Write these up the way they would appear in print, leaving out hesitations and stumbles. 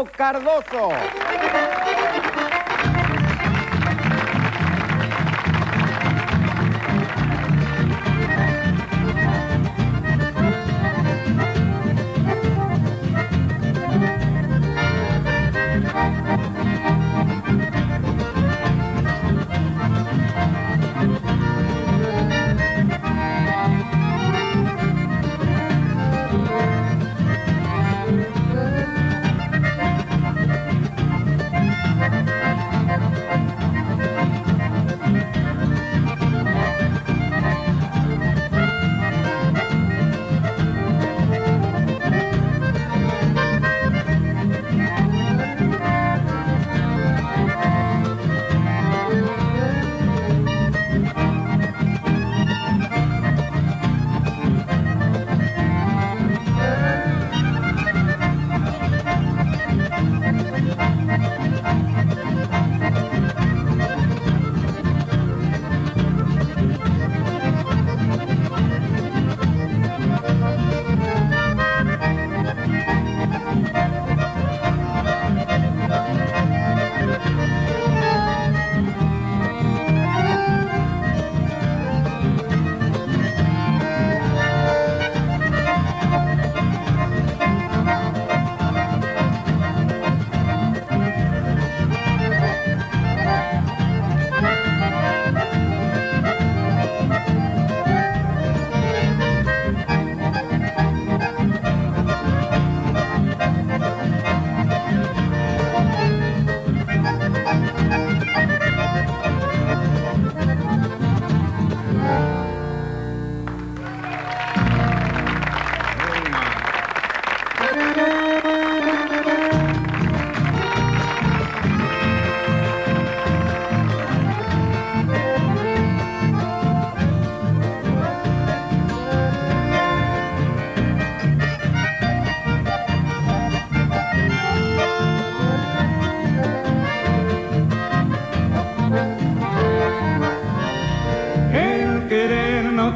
Cardoso.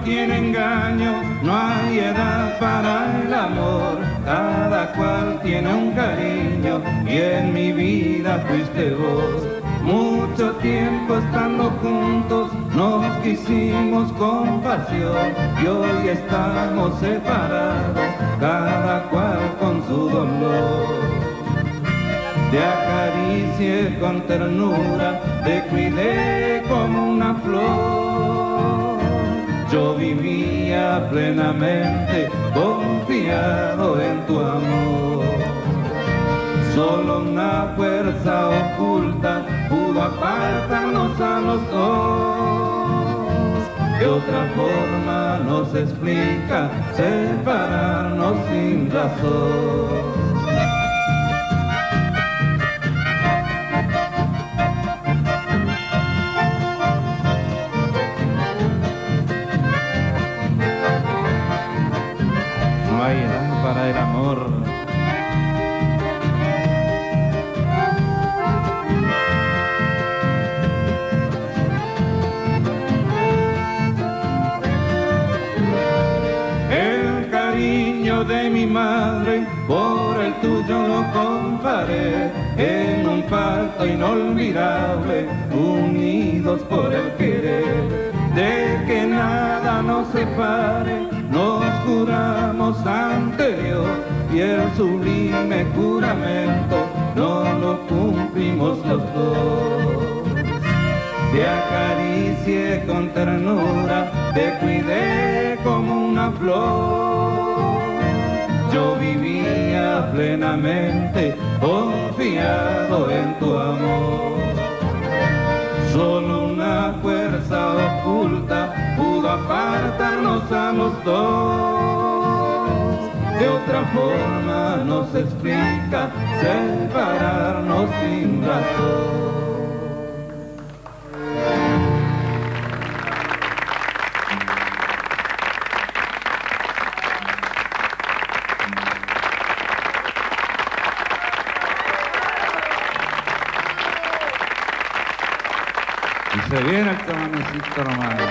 Tiene engaño, no hay edad para el amor, cada cual tiene un cariño y en mi vida fuiste vos. Mucho tiempo estando juntos nos quisimos con pasión y hoy estamos separados, cada cual con su dolor. Te acaricié con ternura, te cuidé como una flor. Yo vivía plenamente confiado en tu amor. Solo una fuerza oculta pudo apartarnos a los dos. De otra forma no se explica separarnos sin razón. No hay edad para el amor. El cariño de mi madre por el tuyo lo comparé, en un pacto inolvidable, unidos por el querer, de que nada nos separe. Nos juramos ante Dios y el sublime juramento no lo cumplimos los dos. Te acaricié con ternura, te cuidé como una flor. Yo vivía plenamente confiado en tu amor. Solo una fuerza oculta pudo apartarnos a los dos. De otra forma no se explica separarnos sin razón. Y se viene el chamamecito romano.